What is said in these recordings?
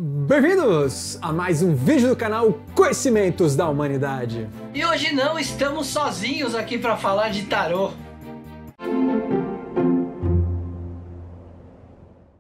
Bem-vindos a mais um vídeo do canal Conhecimentos da Humanidade. E hoje não estamos sozinhos aqui para falar de tarô.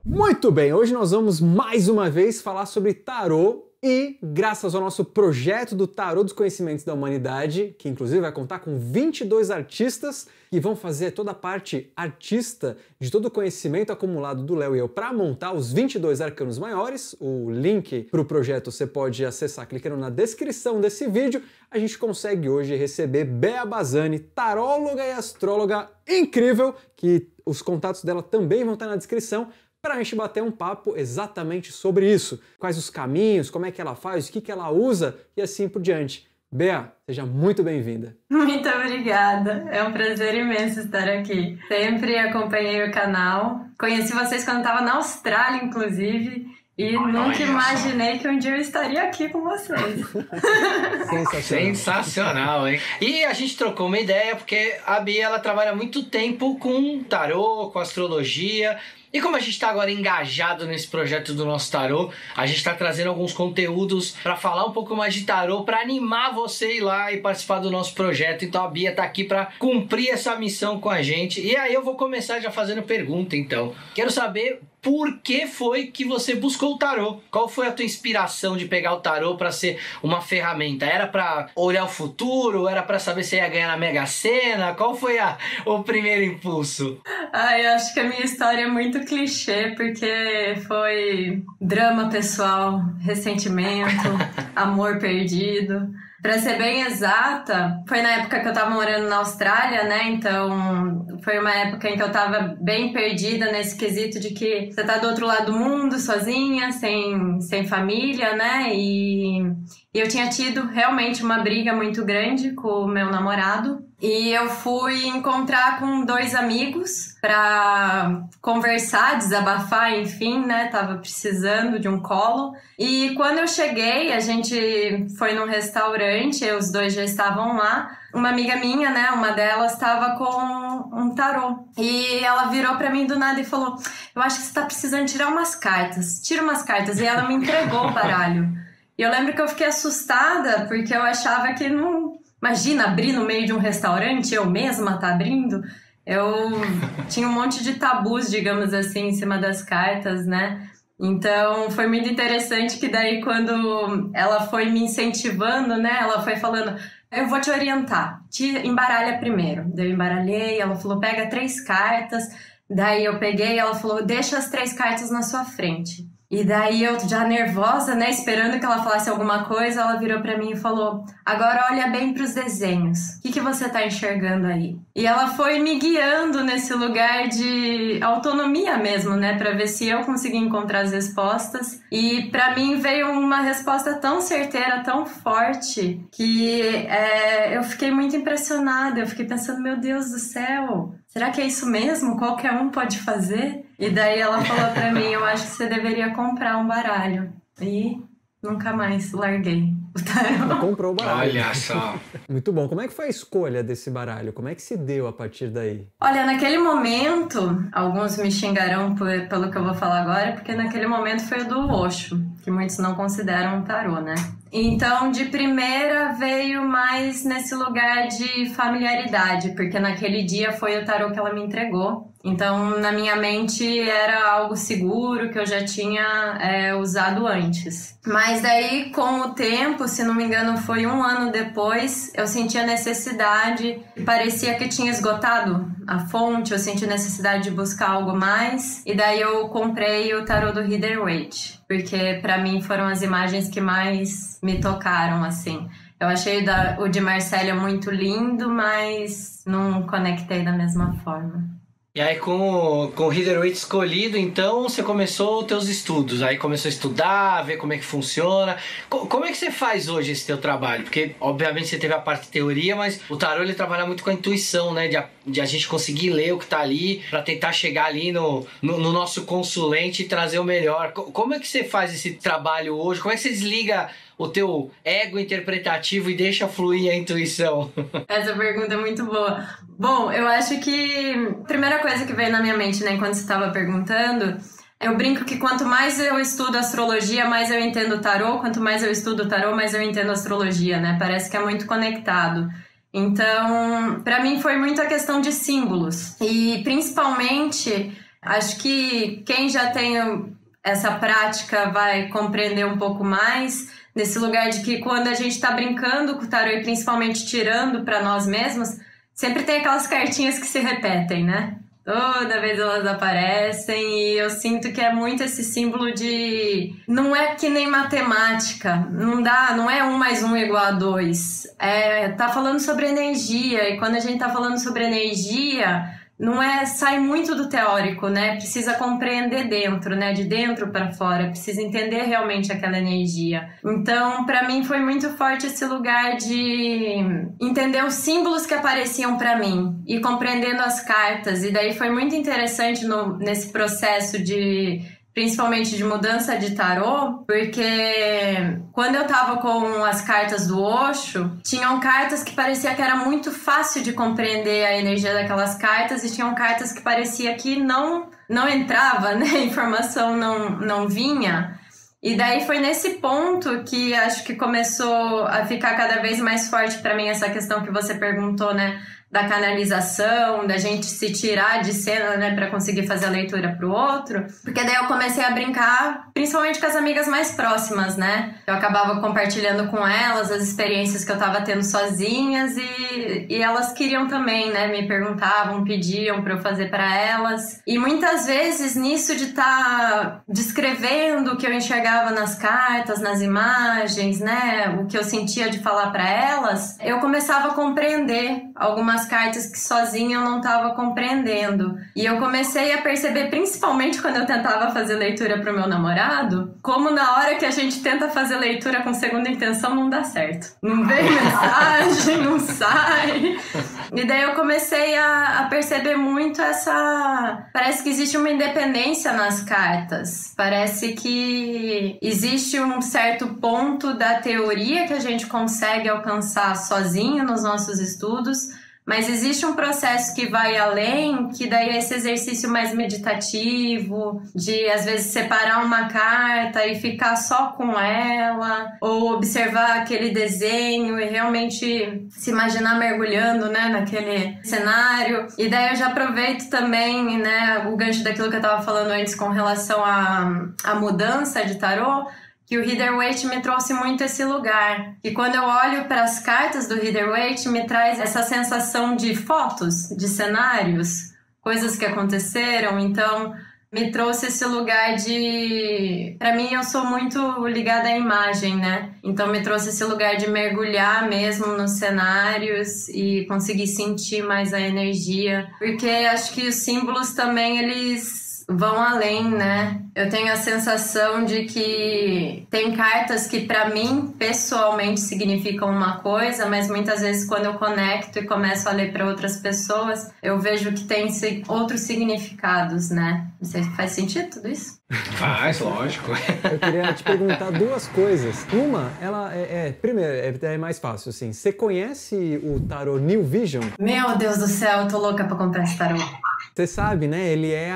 Muito bem, hoje nós vamos mais uma vez falar sobre tarô e, graças ao nosso projeto do Tarô dos Conhecimentos da Humanidade, que inclusive vai contar com 22 artistas que vão fazer toda a parte artista de todo o conhecimento acumulado do Léo e eu para montar os 22 arcanos maiores. O link para o projeto você pode acessar clicando na descrição desse vídeo. A gente consegue hoje receber Bea Bazzani, taróloga e astróloga incrível, que os contatos dela também vão estar na descrição, para a gente bater um papo exatamente sobre isso. Quais os caminhos, como é que ela faz, o que ela usa e assim por diante. Bea, seja muito bem-vinda. Muito obrigada, é um prazer imenso estar aqui. Sempre acompanhei o canal, conheci vocês quando estava na Austrália, inclusive, e nunca imaginei que um dia eu estaria aqui com vocês. Sensacional, hein? E a gente trocou uma ideia porque a Bia, ela trabalha muito tempo com tarô, com astrologia. E como a gente está agora engajado nesse projeto do nosso tarô, a gente está trazendo alguns conteúdos para falar um pouco mais de tarô, para animar você a ir lá e participar do nosso projeto. Então a Bia está aqui para cumprir essa missão com a gente. E aí eu vou começar já fazendo pergunta, então. Quero saber por que foi que você buscou o tarô? Qual foi a tua inspiração de pegar o tarô para ser uma ferramenta? Era para olhar o futuro? Era para saber se ia ganhar na Mega Sena? Qual foi o primeiro impulso? Eu acho que a minha história é muito clichê, porque foi drama pessoal, ressentimento, amor perdido. Pra ser bem exata, foi na época que eu tava morando na Austrália, né? Então, foi uma época em que eu tava bem perdida nesse quesito de que você tá do outro lado do mundo, sozinha, sem família, né? E eu tinha tido realmente uma briga muito grande com o meu namorado. E eu fui encontrar com 2 amigos pra conversar, desabafar, enfim, né? Tava precisando de um colo. E quando eu cheguei, a gente foi num restaurante, os 2 já estavam lá. Uma amiga minha, né? Uma delas tava com um tarô. E ela virou pra mim do nada e falou: eu acho que você tá precisando tirar umas cartas. Tira umas cartas. E ela me entregou o baralho. E eu lembro que eu fiquei assustada, porque eu achava que não... Imagina, abrir no meio de um restaurante, eu mesma tá abrindo. Eu tinha um monte de tabus, digamos assim, em cima das cartas, né? Então, foi muito interessante que daí quando ela foi me incentivando, né? Ela foi falando: eu vou te orientar, te embaralha primeiro. Daí eu embaralhei, ela falou: pega 3 cartas. Daí eu peguei, ela falou: deixa as 3 cartas na sua frente. E daí eu já nervosa, né, esperando que ela falasse alguma coisa, ela virou pra mim e falou: agora olha bem pros desenhos. O que você tá enxergando aí? E ela foi me guiando nesse lugar de autonomia mesmo, né, pra ver se eu conseguia encontrar as respostas. E pra mim veio uma resposta tão certeira, tão forte, que eu fiquei muito impressionada. Eu fiquei pensando: meu Deus do céu, será que é isso mesmo? Qualquer um pode fazer? E daí ela falou pra mim: eu acho que você deveria comprar um baralho. E nunca mais larguei o tarô. Comprou o baralho. Olha só. Muito bom. Como é que foi a escolha desse baralho? Como é que se deu a partir daí? Olha, naquele momento, alguns me xingarão pelo que eu vou falar agora, porque naquele momento foi o do Osho, que muitos não consideram um tarô, né? Então, de primeira veio mais nesse lugar de familiaridade, porque naquele dia foi o tarô que ela me entregou. Então, na minha mente era algo seguro, que eu já tinha usado antes. Mas daí, com o tempo, se não me engano foi 1 ano depois, eu senti a necessidade, parecia que tinha esgotado a fonte, eu senti necessidade de buscar algo mais. E daí eu comprei o tarô do Rider-Waite, porque pra mim foram as imagens que mais me tocaram, assim. Eu achei o de Marsella muito lindo, mas não conectei da mesma forma. E aí com o Rider-Waite escolhido, então você começou os teus estudos, aí começou a estudar, ver como é que funciona. Como é que você faz hoje esse teu trabalho? Porque obviamente você teve a parte de teoria, mas o tarô ele trabalha muito com a intuição, né? De a gente conseguir ler o que tá ali para tentar chegar ali no nosso consulente e trazer o melhor. Como é que você faz esse trabalho hoje? Como é que você desliga o teu ego interpretativo e deixa fluir a intuição? Essa pergunta é muito boa. Bom, eu acho que a primeira coisa que veio na minha mente, né, quando você estava perguntando, Eu brinco que quanto mais eu estudo astrologia, mais eu entendo o tarô. Quanto mais eu estudo o tarô, mais eu entendo a astrologia, né? Parece que é muito conectado. Então, para mim foi muito a questão de símbolos. E principalmente, acho que quem já tem essa prática vai compreender um pouco mais nesse lugar de que quando a gente está brincando com o tarô e principalmente tirando para nós mesmos, sempre tem aquelas cartinhas que se repetem, né? Toda vez elas aparecem e eu sinto que é muito esse símbolo de... Não é que nem matemática, não é 1 mais 1 igual a 2. Tá falando sobre energia e quando a gente tá falando sobre energia... sai muito do teórico, né? Precisa compreender dentro, né? De dentro para fora, precisa entender realmente aquela energia. Então, para mim foi muito forte esse lugar de entender os símbolos que apareciam para mim e compreendendo as cartas. E daí foi muito interessante nesse processo principalmente de mudança de tarô, porque quando eu tava com as cartas do Osho, tinham cartas que parecia que era muito fácil de compreender a energia daquelas cartas e tinham cartas que parecia que não entrava, né? A informação não vinha. E daí foi nesse ponto que acho que começou a ficar cada vez mais forte para mim essa questão que você perguntou, né? Da canalização, da gente se tirar de cena, né, para conseguir fazer a leitura pro outro. Porque daí eu comecei a brincar, principalmente com as amigas mais próximas, né? Eu acabava compartilhando com elas as experiências que eu tava tendo sozinhas e elas queriam também, né? Me perguntavam, pediam para eu fazer para elas. E muitas vezes nisso de estar descrevendo o que eu enxergava nas cartas, nas imagens, né? O que eu sentia de falar para elas, eu começava a compreender algumas cartas que sozinha eu não estava compreendendo. E eu comecei a perceber, principalmente quando eu tentava fazer leitura pro meu namorado, como na hora que a gente tenta fazer leitura com segunda intenção não dá certo. Não vem mensagem, não sai. E daí eu comecei a perceber muito Parece que existe uma independência nas cartas. Parece que existe um certo ponto da teoria que a gente consegue alcançar sozinho nos nossos estudos, mas existe um processo que vai além, que daí é esse exercício mais meditativo, de às vezes separar uma carta e ficar só com ela, ou observar aquele desenho e realmente se imaginar mergulhando, né, naquele cenário. E daí eu já aproveito também, né, o gancho daquilo que eu estava falando antes com relação à mudança de tarô, que o Rider-Waite me trouxe muito esse lugar. E quando eu olho para as cartas do Rider-Waite, me traz essa sensação de fotos, de cenários, coisas que aconteceram. Então, me trouxe esse lugar de... Para mim, eu sou muito ligada à imagem, né? Então, me trouxe esse lugar de mergulhar mesmo nos cenários e conseguir sentir mais a energia. Porque acho que os símbolos também, eles vão além, né? Eu tenho a sensação de que tem cartas que pra mim pessoalmente significam uma coisa, mas muitas vezes quando eu conecto e começo a ler para outras pessoas, eu vejo que tem outros significados, né? Não sei se faz sentido tudo isso? Faz, lógico. Eu queria te perguntar duas coisas. Uma, ela primeiro, é mais fácil, assim. Você conhece o tarô New Vision? Meu Deus do céu, eu tô louca pra comprar esse tarô. Você sabe, né? Ele é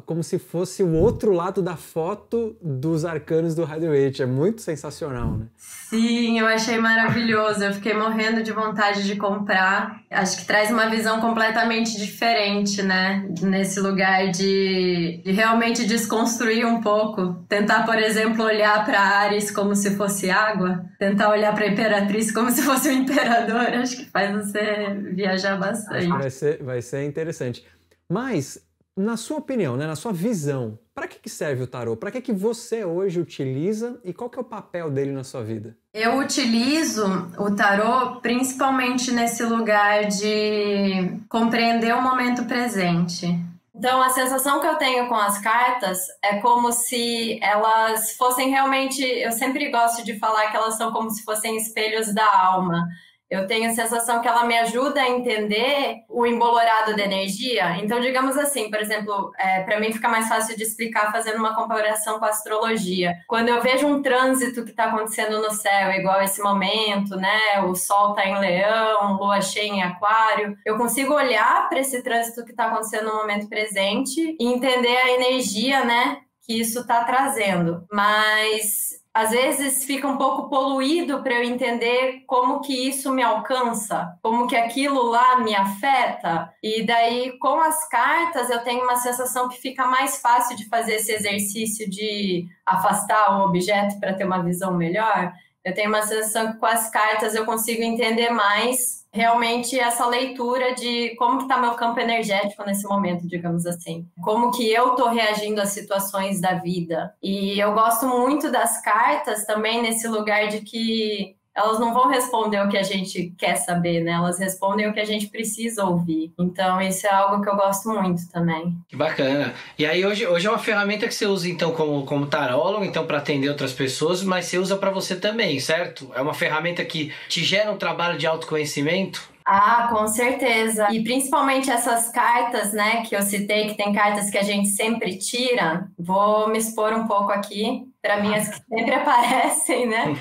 como se fosse o outro lado da foto dos arcanos do Rider-Waite. É muito sensacional, né? Sim, eu achei maravilhoso. Eu fiquei morrendo de vontade de comprar. Acho que traz uma visão completamente diferente, né? Nesse lugar de realmente desconstruir um pouco. Tentar, por exemplo, olhar para Ares como se fosse água. Tentar olhar para a Imperatriz como se fosse o imperador. Acho que faz você viajar bastante. Acho que vai ser interessante. Mas, na sua opinião, né, na sua visão, para que serve o tarô? Para que você hoje utiliza e qual que é o papel dele na sua vida? Eu utilizo o tarô principalmente nesse lugar de compreender o momento presente. Então, a sensação que eu tenho com as cartas é como se elas fossem realmente... Eu sempre gosto de falar que elas são como se fossem espelhos da alma. Eu tenho a sensação que ela me ajuda a entender o embolorado da energia. Então, digamos assim, por exemplo, para mim fica mais fácil de explicar fazendo uma comparação com a astrologia. Quando eu vejo um trânsito que está acontecendo no céu, igual esse momento, né? O Sol está em Leão, Lua cheia em Aquário. Eu consigo olhar para esse trânsito que está acontecendo no momento presente e entender a energia, né? que isso está trazendo, mas às vezes fica um pouco poluído para eu entender como que isso me alcança, como que aquilo lá me afeta. E daí, com as cartas, eu tenho uma sensação que fica mais fácil de fazer esse exercício de afastar o objeto para ter uma visão melhor. Eu tenho uma sensação que com as cartas eu consigo entender mais realmente essa leitura de como que está meu campo energético nesse momento, digamos assim. Como que eu estou reagindo às situações da vida. E eu gosto muito das cartas também nesse lugar de que elas não vão responder o que a gente quer saber, né? Elas respondem o que a gente precisa ouvir. Então, isso é algo que eu gosto muito também. Que bacana. E aí, hoje é uma ferramenta que você usa, então, como tarólogo, então, para atender outras pessoas, mas você usa para você também, certo? É uma ferramenta que te gera um trabalho de autoconhecimento? Ah, com certeza. E principalmente essas cartas, né, que eu citei, que tem cartas que a gente sempre tira. Vou me expor um pouco aqui, para mim as que sempre aparecem, né?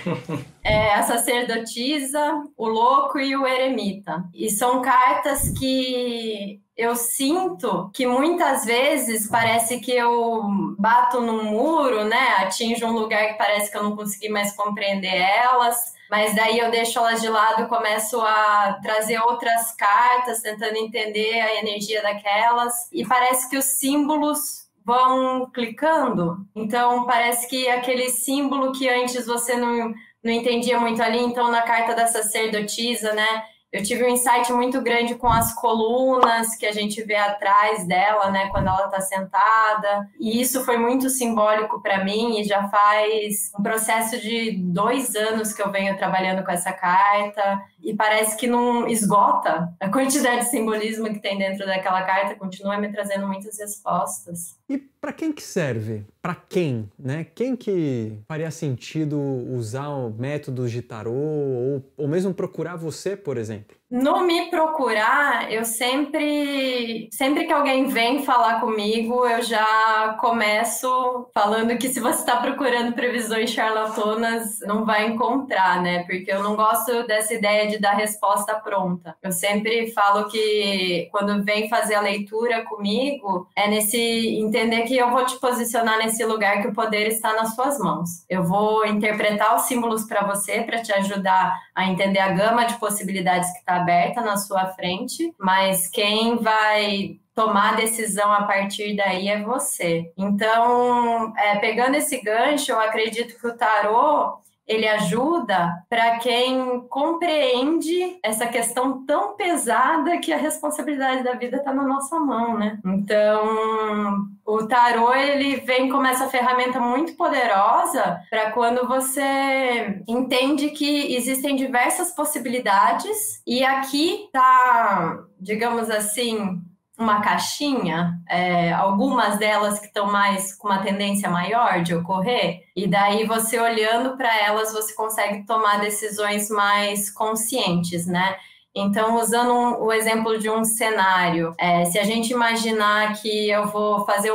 A sacerdotisa, o louco e o eremita. E são cartas que eu sinto que muitas vezes parece que eu bato num muro, né? Atinjo um lugar que parece que eu não consegui mais compreender elas. Mas daí eu deixo elas de lado e começo a trazer outras cartas, tentando entender a energia daquelas. E parece que os símbolos vão clicando. Então, parece que aquele símbolo que antes você não entendia muito ali. Então, na carta da sacerdotisa, né? Eu tive um insight muito grande com as colunas que a gente vê atrás dela, né, quando ela está sentada. E isso foi muito simbólico para mim e já faz um processo de 2 anos que eu venho trabalhando com essa carta. E parece que não esgota a quantidade de simbolismo que tem dentro daquela carta, continua me trazendo muitas respostas. E para quem que serve? Para quem, né? Quem que faria sentido usar métodos de tarô ou mesmo procurar você, por exemplo? No me procurar, eu sempre que alguém vem falar comigo, eu já começo falando que se você está procurando previsões charlatanas, não vai encontrar, né? Porque eu não gosto dessa ideia de dar resposta pronta. Eu sempre falo que quando vem fazer a leitura comigo, é nesse entender que eu vou te posicionar nesse lugar que o poder está nas suas mãos. Eu vou interpretar os símbolos para você, para te ajudar a entender a gama de possibilidades que está aberta na sua frente, mas quem vai tomar a decisão a partir daí é você. Então, pegando esse gancho, eu acredito que o tarô ele ajuda para quem compreende essa questão tão pesada que a responsabilidade da vida está na nossa mão, né? Então, o tarô, ele vem como essa ferramenta muito poderosa para quando você entende que existem diversas possibilidades e aqui tá, digamos assim, uma caixinha, algumas delas que estão mais com uma tendência maior de ocorrer, e daí você olhando para elas, você consegue tomar decisões mais conscientes, né? Então, usando o exemplo de um cenário, se a gente imaginar que eu vou fazer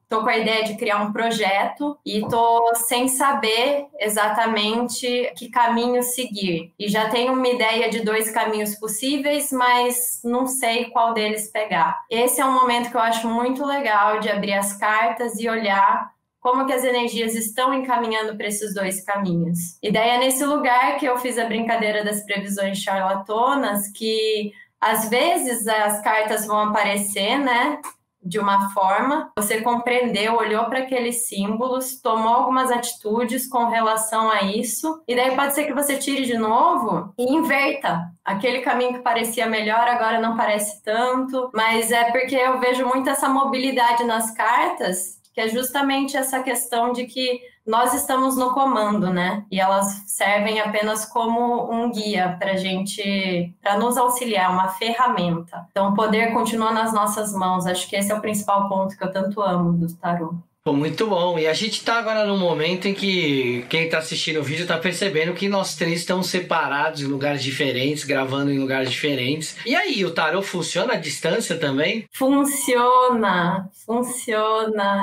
tô com a ideia de criar um projeto e tô sem saber exatamente que caminho seguir. E já tenho uma ideia de 2 caminhos possíveis, mas não sei qual deles pegar. Esse é um momento que eu acho muito legal de abrir as cartas e olhar como que as energias estão encaminhando para esses 2 caminhos. E daí é nesse lugar que eu fiz a brincadeira das previsões charlatanas, que às vezes as cartas vão aparecer, né, de uma forma, você compreendeu, olhou para aqueles símbolos, tomou algumas atitudes com relação a isso, e daí pode ser que você tire de novo e inverta. Aquele caminho que parecia melhor agora não parece tanto, mas é porque eu vejo muito essa mobilidade nas cartas, que é justamente essa questão de que nós estamos no comando, né? E elas servem apenas como um guia para nos auxiliar, uma ferramenta. Então, o poder continua nas nossas mãos. Acho que esse é o principal ponto que eu tanto amo do tarô. Pô, muito bom. E a gente tá agora num momento em que quem tá assistindo o vídeo tá percebendo que nós 3 estamos separados em lugares diferentes, gravando em lugares diferentes. E aí, o tarô funciona à distância também? Funciona.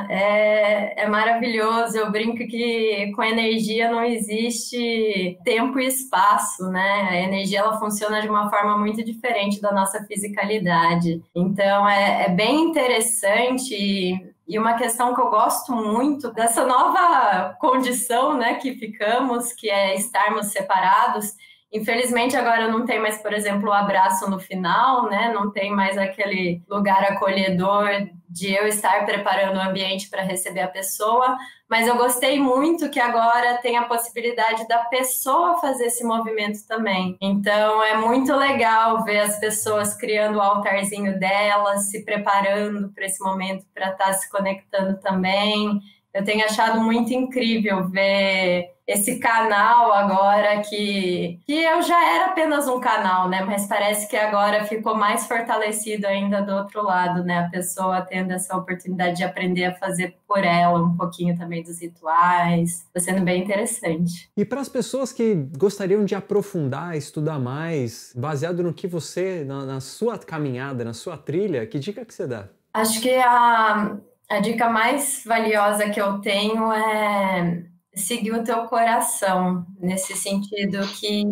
É maravilhoso. Eu brinco que com energia não existe tempo e espaço, né? A energia, ela funciona de uma forma muito diferente da nossa fisicalidade. Então, é bem interessante. E uma questão que eu gosto muito dessa nova condição, né, que ficamos, que é estarmos separados. Infelizmente, agora não tem mais, por exemplo, o abraço no final, né? Não tem mais aquele lugar acolhedor de eu estar preparando o ambiente para receber a pessoa, mas eu gostei muito que agora tem a possibilidade da pessoa fazer esse movimento também. Então, é muito legal ver as pessoas criando o altarzinho delas, se preparando para esse momento, para estar se conectando também. Eu tenho achado muito incrível ver esse canal agora que eu já era apenas um canal, né? Mas parece que agora ficou mais fortalecido ainda do outro lado, né? A pessoa tendo essa oportunidade de aprender a fazer por ela um pouquinho também dos rituais. Está sendo bem interessante. E para as pessoas que gostariam de aprofundar, estudar mais, baseado no que você, na sua caminhada, na sua trilha, que dica que você dá? Acho que a dica mais valiosa que eu tenho é seguir o teu coração, nesse sentido que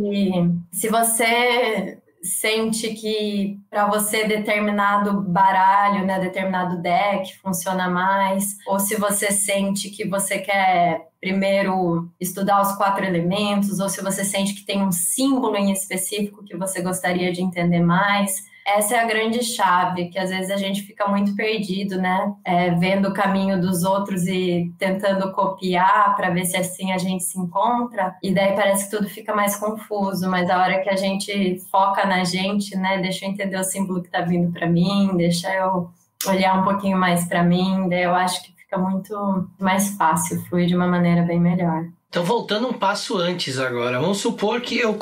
se você sente que para você determinado baralho, né, determinado deck funciona mais, ou se você sente que você quer primeiro estudar os 4 elementos, ou se você sente que tem um símbolo em específico que você gostaria de entender mais, essa é a grande chave, que às vezes a gente fica muito perdido, né? Vendo o caminho dos outros e tentando copiar para ver se assim a gente se encontra. E daí parece que tudo fica mais confuso, mas a hora que a gente foca na gente, né? Deixa eu entender o símbolo que está vindo para mim, deixa eu olhar um pouquinho mais para mim, daí eu acho que fica muito mais fácil, flui de uma maneira bem melhor. Então, voltando um passo antes agora, vamos supor que eu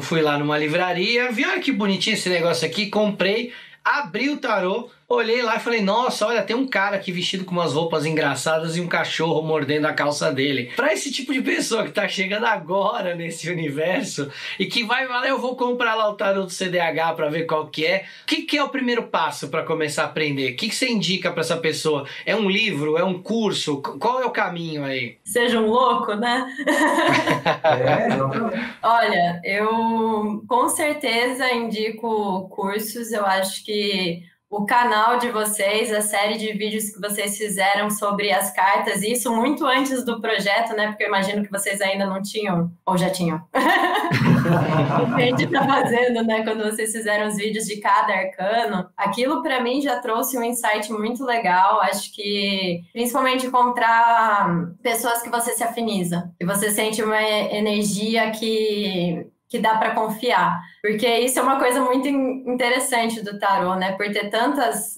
fui lá numa livraria, vi, olha que bonitinho esse negócio aqui, comprei, abri o tarô, olhei lá e falei, nossa, olha, tem um cara aqui vestido com umas roupas engraçadas e um cachorro mordendo a calça dele. Para esse tipo de pessoa que tá chegando agora nesse universo e que vai, eu vou comprar lá o tarô do CDH para ver qual que é. O que é o primeiro passo para começar a aprender? O que você indica para essa pessoa? É um livro? É um curso? Qual é o caminho aí? Seja um louco, né? Olha, eu com certeza indico cursos. Eu acho que o canal de vocês, a série de vídeos que vocês fizeram sobre as cartas, isso muito antes do projeto, né? Porque eu imagino que vocês ainda não tinham, ou já tinham. O que a gente tá fazendo, né? Quando vocês fizeram os vídeos de cada arcano, aquilo para mim já trouxe um insight muito legal. Acho que, principalmente, encontrar pessoas que você se afiniza, que você sente uma energia que dá para confiar, porque isso é uma coisa muito interessante do tarô, né? Por ter tantas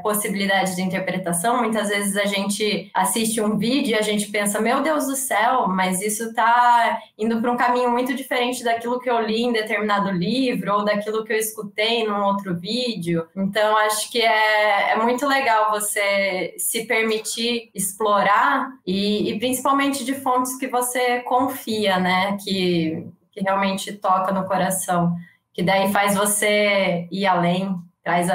possibilidades de interpretação, muitas vezes a gente assiste um vídeo e a gente pensa, meu Deus do céu, mas isso tá indo para um caminho muito diferente daquilo que eu li em determinado livro ou daquilo que eu escutei num outro vídeo. Então, acho que é muito legal você se permitir explorar e principalmente de fontes que você confia, né? Que realmente toca no coração, que daí faz você ir além, traz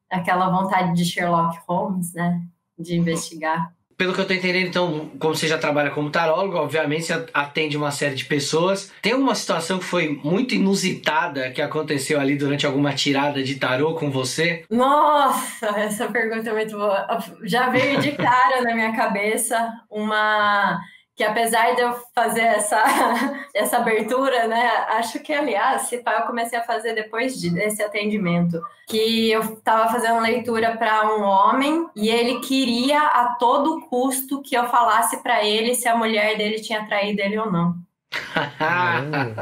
aquela vontade de Sherlock Holmes, né, de investigar. Pelo que eu tô entendendo, então, como você já trabalha como tarólogo, obviamente você atende uma série de pessoas. Tem alguma situação que foi muito inusitada que aconteceu ali durante alguma tirada de tarô com você? Nossa, essa pergunta é muito boa. Já veio de cara na minha cabeça que apesar de eu fazer essa abertura, né, acho que, aliás, eu comecei a fazer depois desse atendimento, que eu estava fazendo leitura para um homem e ele queria a todo custo que eu falasse para ele se a mulher dele tinha traído ele ou não.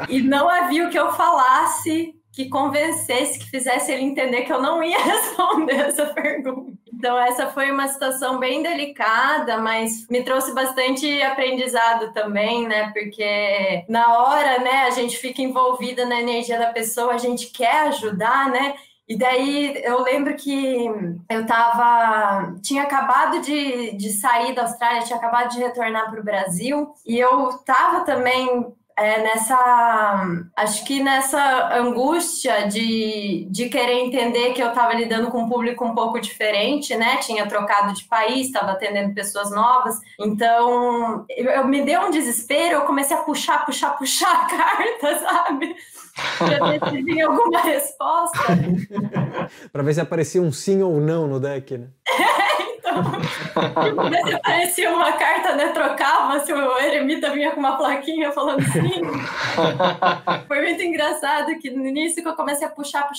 E não havia o que eu falasse que convencesse, que fizesse ele entender que eu não ia responder essa pergunta. Então, essa foi uma situação bem delicada, mas me trouxe bastante aprendizado também, né? Porque na hora, né, a gente fica envolvida na energia da pessoa, a gente quer ajudar, né? E daí eu lembro que eu tinha acabado de sair da Austrália, tinha acabado de retornar para o Brasil, e eu estava também acho que nessa angústia de querer entender que eu estava lidando com um público um pouco diferente, né? Tinha trocado de país, estava atendendo pessoas novas. Então, eu me deu um desespero, eu comecei a puxar a carta, sabe? Para ver se vinha alguma resposta. Para ver se aparecia um sim ou não no deck, né? Se aparecia uma carta, né, trocava, se o eremita vinha com uma plaquinha falando assim. Foi muito engraçado que no início que eu comecei a puxar,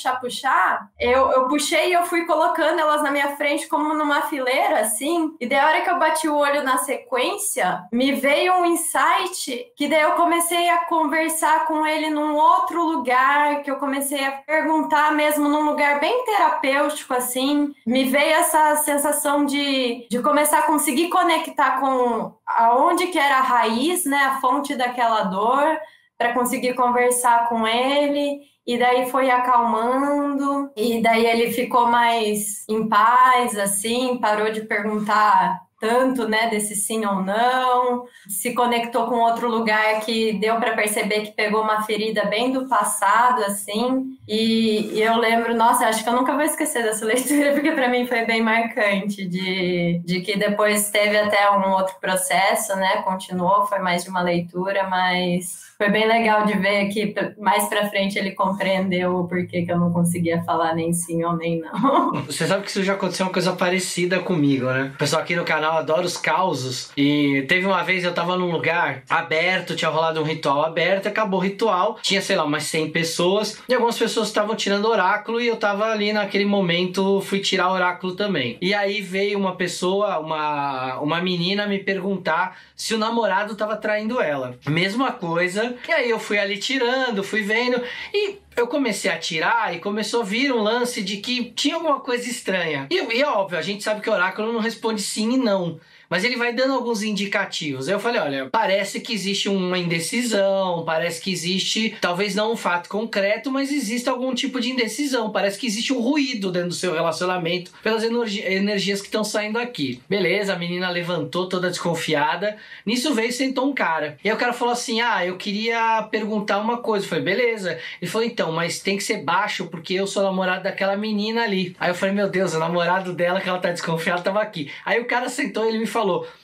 eu puxei e eu fui colocando elas na minha frente como numa fileira, assim, e daí a hora que eu bati o olho na sequência, me veio um insight que daí eu comecei a conversar com ele num outro lugar, que eu comecei a perguntar mesmo num lugar bem terapêutico, assim, me veio essa sensação de começar a conseguir conectar com aonde que era a raiz, né, a fonte daquela dor, para conseguir conversar com ele, e daí foi acalmando, e daí ele ficou mais em paz, assim, parou de perguntar tanto, né, desse sim ou não, se conectou com outro lugar que deu para perceber que pegou uma ferida bem do passado, assim, e eu lembro, nossa, acho que eu nunca vou esquecer dessa leitura, porque para mim foi bem marcante, de que depois teve até um outro processo, né, continuou, foi mais de uma leitura, mas foi bem legal de ver que mais pra frente ele compreendeu o porquê que eu não conseguia falar nem sim ou nem não. Você sabe que isso já aconteceu uma coisa parecida comigo, né? O pessoal aqui no canal adora os causos. E teve uma vez eu tava num lugar aberto, tinha rolado um ritual aberto, acabou o ritual, tinha, sei lá, umas 100 pessoas, e algumas pessoas estavam tirando oráculo, e eu tava ali naquele momento, fui tirar oráculo também. E aí veio uma pessoa, uma menina me perguntar se o namorado tava traindo ela. Mesma coisa. E aí eu fui ali tirando, fui vendo, e eu comecei a tirar e começou a vir um lance de que tinha alguma coisa estranha. E é óbvio, a gente sabe que o oráculo não responde sim e não, mas ele vai dando alguns indicativos. Aí eu falei, olha, parece que existe uma indecisão, parece que existe, talvez não um fato concreto, mas existe algum tipo de indecisão, parece que existe um ruído dentro do seu relacionamento pelas energias que estão saindo aqui. Beleza, a menina levantou toda desconfiada, nisso veio e sentou um cara. E aí o cara falou assim, eu queria perguntar uma coisa. Eu falei, beleza. Ele falou, então, mas tem que ser baixo, porque eu sou namorado daquela menina ali. Aí eu falei, meu Deus, o namorado dela, que ela tá desconfiada, tava aqui. Aí o cara sentou e ele me falou,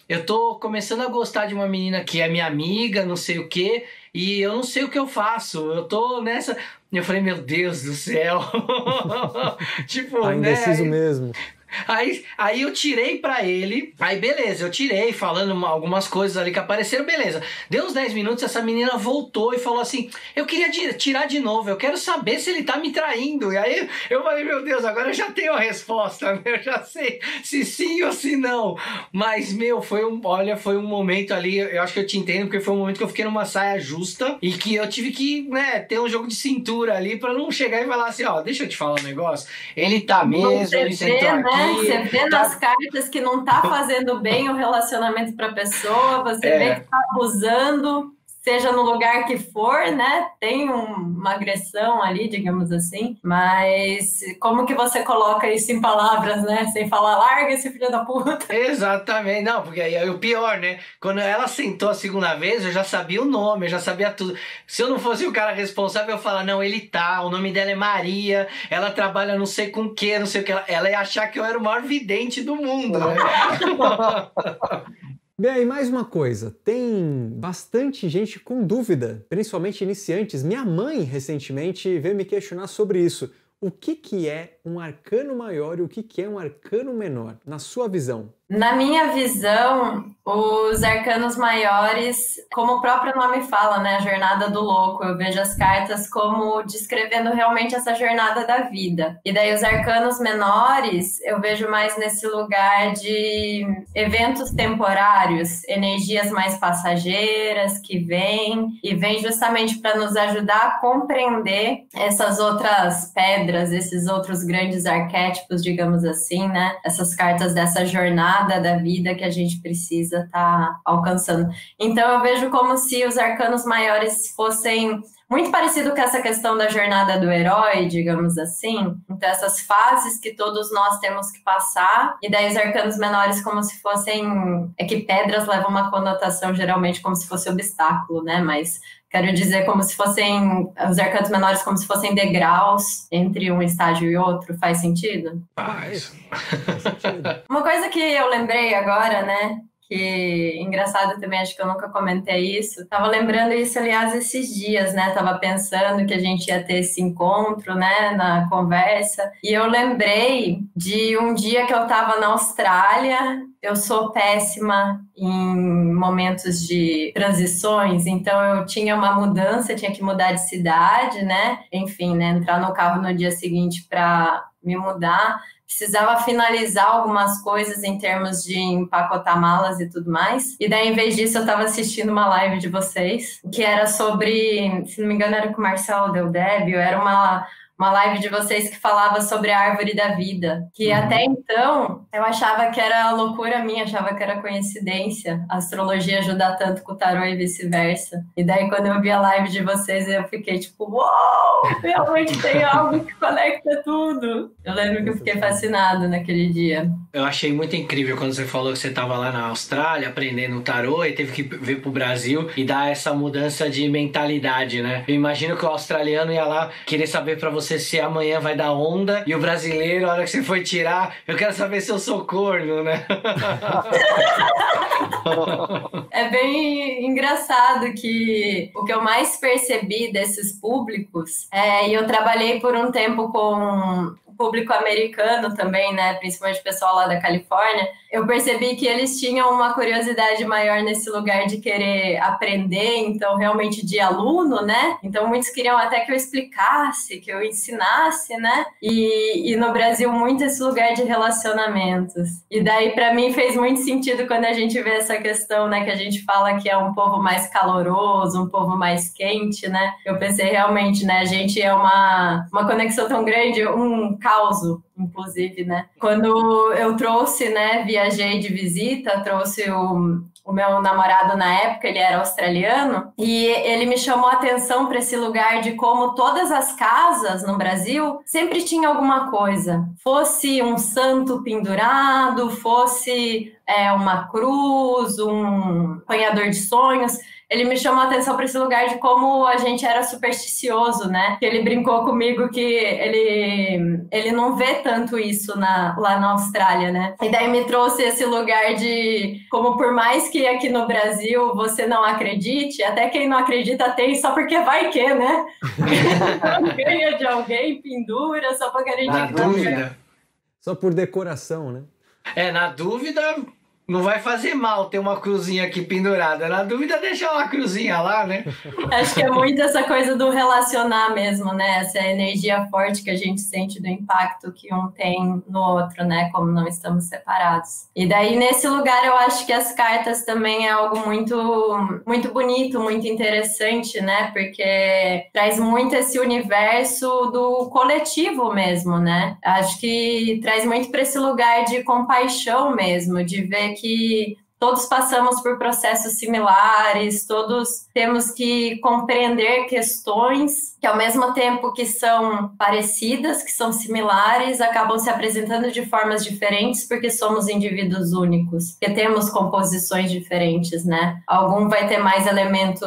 eu tô começando a gostar de uma menina que é minha amiga, não sei o quê, e eu não sei o que eu faço, eu tô nessa... E eu falei, meu Deus do céu. Tipo, tá indeciso mesmo. Aí eu tirei pra ele, aí beleza, eu tirei falando algumas coisas ali que apareceram, beleza. Deu uns 10 minutos, essa menina voltou e falou assim, eu queria tirar de novo, eu quero saber se ele tá me traindo. E aí eu falei, meu Deus, agora eu já tenho a resposta, eu já sei se sim ou se não. Mas, foi um momento ali, eu acho que eu te entendo, porque foi um momento que eu fiquei numa saia justa e que eu tive que, ter um jogo de cintura ali pra não chegar e falar assim, deixa eu te falar um negócio, ele tá mesmo, ele sentou aqui. Você vê nas cartas que não tá fazendo bem o relacionamento para a pessoa, você vê que tá abusando, seja no lugar que for, né? Tem uma agressão ali, digamos assim, mas como que você coloca isso em palavras, né? Sem falar, larga esse filho da puta. Exatamente, não, porque aí o pior, né? Quando ela sentou a segunda vez, eu já sabia o nome, eu já sabia tudo. Se eu não fosse o cara responsável, eu ia falar, não, ele tá, o nome dela é Maria, ela trabalha não sei com o que, não sei o que, ela ia achar que eu era o maior vidente do mundo, né? Bem, e mais uma coisa, tem bastante gente com dúvida, principalmente iniciantes. Minha mãe, recentemente, veio me questionar sobre isso. O que é um arcano maior e o que é um arcano menor, na sua visão? Na minha visão, os arcanos maiores, como o próprio nome fala, né, a jornada do louco, eu vejo as cartas como descrevendo realmente essa jornada da vida. E daí os arcanos menores, eu vejo mais nesse lugar de eventos temporários, energias mais passageiras que vêm justamente para nos ajudar a compreender essas outras pedras, esses outros grandes arquétipos, digamos assim, né, essas cartas dessa jornada da vida que a gente precisa estar alcançando. Então eu vejo como se os arcanos maiores fossem muito parecido com essa questão da jornada do herói, digamos assim. Então essas fases que todos nós temos que passar, e daí os arcanos menores como se fossem... É que pedras levam uma conotação geralmente como se fosse obstáculo, né? Mas quero dizer como se fossem... Os arcanos menores como se fossem degraus entre um estágio e outro. Faz sentido? Faz. Faz sentido. Uma coisa que eu lembrei agora, né? que engraçado também, acho que eu nunca comentei isso. Tava lembrando isso, aliás, esses dias, né? Tava pensando que a gente ia ter esse encontro, né, na conversa. E eu lembrei de um dia que eu tava na Austrália. Eu sou péssima em momentos de transições, então eu tinha uma mudança, tinha que mudar de cidade, né? Enfim, né? Entrar no carro no dia seguinte para me mudar. Precisava finalizar algumas coisas em termos de empacotar malas e tudo mais. E daí, em vez disso, eu estava assistindo uma live de vocês, que era sobre, se não me engano, era com o Marcelo Del Débio, era uma live de vocês que falava sobre a árvore da vida, que até então eu achava que era loucura minha, achava que era coincidência, a astrologia ajuda tanto com o tarô e vice-versa. E daí quando eu vi a live de vocês, eu fiquei tipo, uau, realmente tem algo que conecta tudo. Eu lembro que eu fiquei fascinada naquele dia. Eu achei muito incrível quando você falou que você estava lá na Austrália aprendendo tarô e teve que vir pro Brasil e dar essa mudança de mentalidade, né? Eu imagino que o australiano ia lá querer saber para você se amanhã vai dar onda, e o brasileiro, a hora que você foi tirar, eu quero saber se eu sou corno, né? É bem engraçado que o que eu mais percebi desses públicos, e eu trabalhei por um tempo com público americano também, né, principalmente o pessoal lá da Califórnia, eu percebi que eles tinham uma curiosidade maior nesse lugar de querer aprender, então realmente de aluno, né, então muitos queriam até que eu explicasse, que eu ensinasse, né, e no Brasil muito esse lugar de relacionamentos, e daí para mim fez muito sentido quando a gente vê essa questão, né, que a gente fala que é um povo mais caloroso, um povo mais quente, né, eu pensei realmente, né, a gente é uma conexão tão grande, um causo, inclusive, né? Quando eu trouxe, né, viajei de visita, trouxe o meu namorado na época, ele era australiano, e ele me chamou a atenção para esse lugar de como todas as casas no Brasil sempre tinha alguma coisa. Fosse um santo pendurado, fosse uma cruz, um apanhador de sonhos. Ele me chamou a atenção para esse lugar de como a gente era supersticioso, né? Ele brincou comigo que ele não vê tanto isso lá na Austrália, né? E daí me trouxe esse lugar de como por mais que aqui no Brasil você não acredite, até quem não acredita tem só porque vai que, né? Ganha de alguém, pendura, só para garantir. Na dúvida. Só por decoração, né? Na dúvida... Não vai fazer mal ter uma cruzinha aqui pendurada. Na dúvida, deixa uma cruzinha lá, né? Acho que é muito essa coisa do relacionar mesmo, né? Essa energia forte que a gente sente do impacto que um tem no outro, né? Como não estamos separados. E daí, nesse lugar, eu acho que as cartas também é algo muito, muito bonito, muito interessante, né? Porque traz muito esse universo do coletivo mesmo, né? Acho que traz muito para esse lugar de compaixão mesmo, de ver que todos passamos por processos similares, todos temos que compreender questões que, ao mesmo tempo que são parecidas, que são similares, acabam se apresentando de formas diferentes porque somos indivíduos únicos, porque temos composições diferentes, né? Algum vai ter mais elemento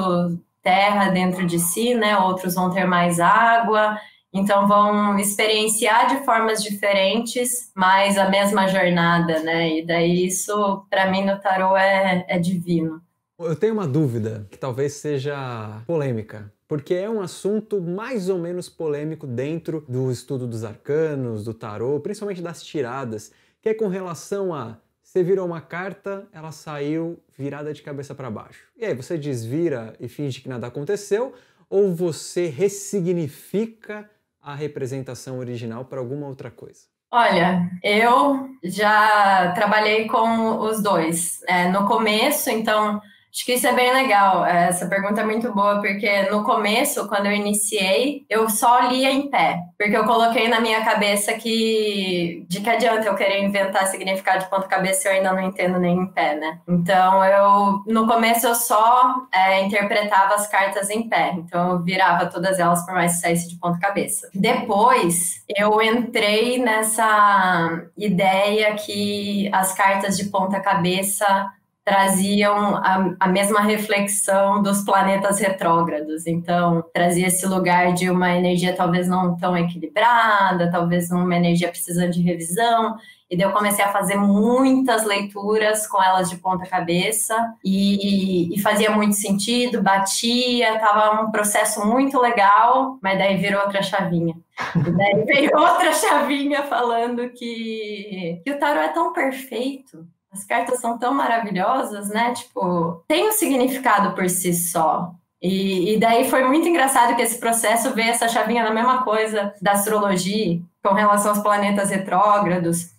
terra dentro de si, né? Outros vão ter mais água. Então, vão experienciar de formas diferentes, mas a mesma jornada, né? E daí isso, para mim, no tarô é divino. Eu tenho uma dúvida que talvez seja polêmica, porque é um assunto mais ou menos polêmico dentro do estudo dos arcanos, do tarô, principalmente das tiradas, que é com relação a você virou uma carta, ela saiu virada de cabeça para baixo. E aí, você desvira e finge que nada aconteceu, ou você ressignifica a representação original para alguma outra coisa? Olha, eu já trabalhei com os dois. No começo, então, acho que isso é bem legal. Essa pergunta é muito boa, porque no começo, quando eu iniciei, eu só lia em pé. Porque eu coloquei na minha cabeça que adianta eu querer inventar significado de ponta-cabeça se eu ainda não entendo nem em pé, né? Então, no começo, eu só interpretava as cartas em pé. Então, eu virava todas elas, por mais que saísse de ponta-cabeça. Depois, eu entrei nessa ideia que as cartas de ponta-cabeça traziam a mesma reflexão dos planetas retrógrados. Então, trazia esse lugar de uma energia talvez não tão equilibrada, talvez uma energia precisando de revisão. E daí eu comecei a fazer muitas leituras com elas de ponta cabeça e fazia muito sentido, batia, tava um processo muito legal, mas daí virou outra chavinha. E daí veio outra chavinha falando que o tarô é tão perfeito, as cartas são tão maravilhosas, né? Tipo, tem um significado por si só. E daí foi muito engraçado que esse processo veio essa chavinha na mesma coisa da astrologia, com relação aos planetas retrógrados.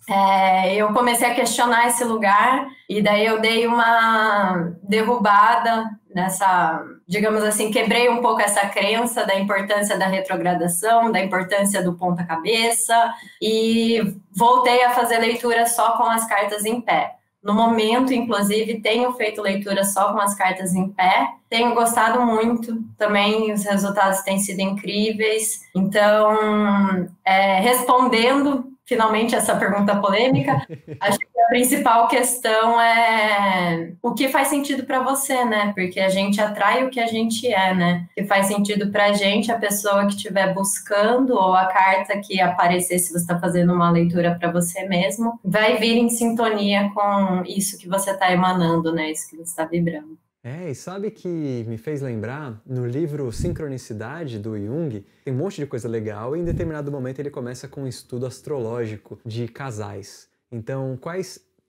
Eu comecei a questionar esse lugar e daí eu dei uma derrubada nessa, digamos assim, quebrei um pouco essa crença da importância da retrogradação, da importância do ponta-cabeça e voltei a fazer leitura só com as cartas em pé. No momento, inclusive, tenho feito leitura só com as cartas em pé. Tenho gostado muito. Também os resultados têm sido incríveis. Então, respondendo finalmente essa pergunta polêmica, acho que a principal questão é o que faz sentido para você, né? Porque a gente atrai o que a gente é, né? O que faz sentido para a gente, a pessoa que estiver buscando, ou a carta que aparecer, se você está fazendo uma leitura para você mesmo, vai vir em sintonia com isso que você está emanando, né? Isso que você está vibrando. E sabe que me fez lembrar, no livro Sincronicidade, do Jung, tem um monte de coisa legal e em determinado momento ele começa com um estudo astrológico de casais. Então,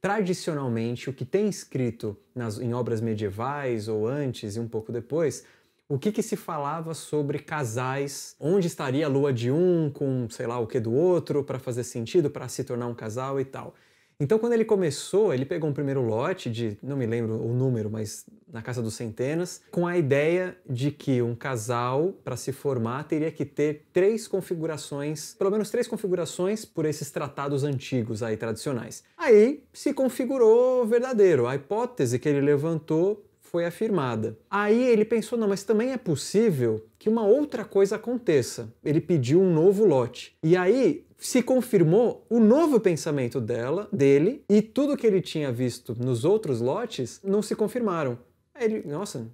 tradicionalmente, o que tem escrito em obras medievais ou antes e um pouco depois, o que se falava sobre casais, onde estaria a lua de um com sei lá o que do outro para fazer sentido, para se tornar um casal e tal. Então, quando ele começou, ele pegou um primeiro lote de, não me lembro o número, mas na casa dos centenas, com a ideia de que um casal, para se formar, teria que ter 3 configurações, pelo menos 3 configurações por esses tratados antigos aí, tradicionais. Aí se configurou verdadeiro. A hipótese que ele levantou foi afirmada. Aí ele pensou, não, mas também é possível que uma outra coisa aconteça. Ele pediu um novo lote. E aí se confirmou o novo pensamento dele, e tudo que ele tinha visto nos outros lotes não se confirmaram. Aí ele, nossa,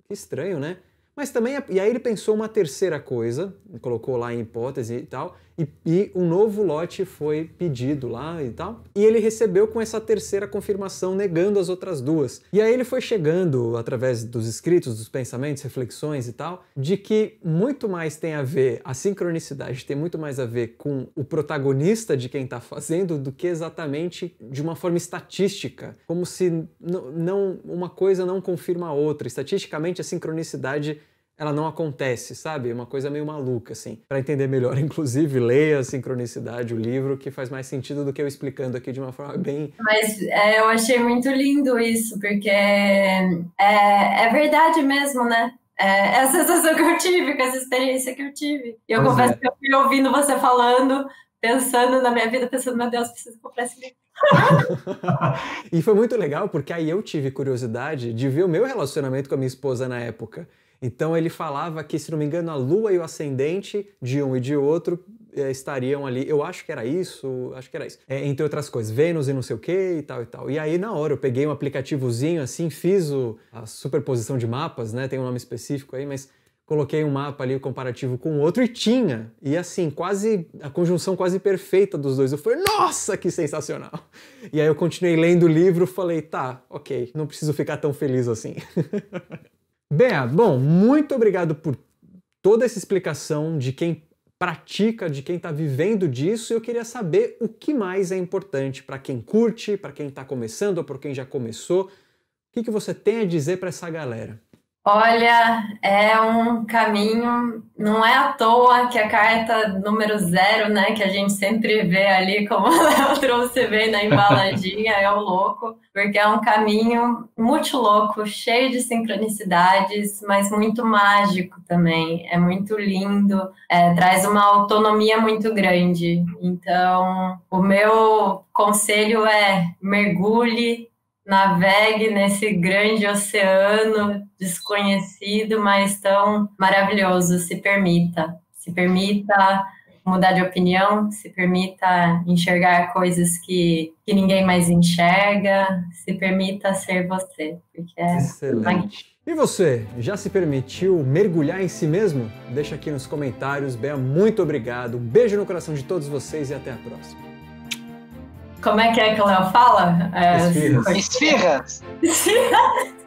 que estranho, né? Mas também, e aí ele pensou uma terceira coisa, colocou lá em hipótese e tal, e um novo lote foi pedido lá e tal, e ele recebeu com essa terceira confirmação, negando as outras 2. E aí ele foi chegando, através dos escritos, dos pensamentos, reflexões e tal, de que muito mais tem a ver, a sincronicidade tem muito mais a ver com o protagonista de quem está fazendo do que exatamente de uma forma estatística, como se uma coisa não confirma a outra. Estatisticamente, a sincronicidade ela não acontece, sabe? É uma coisa meio maluca, assim. Para entender melhor, inclusive, leia a Sincronicidade, o livro, que faz mais sentido do que eu explicando aqui de uma forma bem... Mas eu achei muito lindo isso, porque é verdade mesmo, né? É a sensação que eu tive, com essa experiência que eu tive. E eu confesso que eu fui ouvindo você falando, pensando na minha vida, pensando, meu Deus, preciso comprar esse livro. E foi muito legal, porque aí eu tive curiosidade de ver o meu relacionamento com a minha esposa na época. Então ele falava que, se não me engano, a lua e o ascendente de um e de outro estariam ali, eu acho que era isso, entre outras coisas, Vênus e não sei o que e tal e tal. E aí na hora eu peguei um aplicativozinho assim, fiz a superposição de mapas, né, tem um nome específico aí, mas coloquei um mapa ali comparativo com o outro e assim, a conjunção quase perfeita dos dois. Eu falei, nossa, que sensacional! E aí eu continuei lendo o livro, falei, tá, ok, não preciso ficar tão feliz assim. Bea, bom, muito obrigado por toda essa explicação de quem pratica, de quem está vivendo disso. Eu queria saber o que mais é importante para quem curte, para quem está começando ou para quem já começou. O que você tem a dizer para essa galera? Olha, é um caminho, não é à toa que a carta número 0, né, que a gente sempre vê ali, como o Léo trouxe bem na embaladinha, é o louco, porque é um caminho muito louco, cheio de sincronicidades, mas muito mágico também, é muito lindo, traz uma autonomia muito grande. Então, o meu conselho é mergulhe, navegue nesse grande oceano desconhecido, mas tão maravilhoso. Se permita mudar de opinião, se permita enxergar coisas que ninguém mais enxerga, se permita ser você, porque é excelente. E você, já se permitiu mergulhar em si mesmo? Deixa aqui nos comentários. Bea, muito obrigado. Um beijo no coração de todos vocês e até a próxima. Como é que o Léo fala? Esfirras. Esfirras.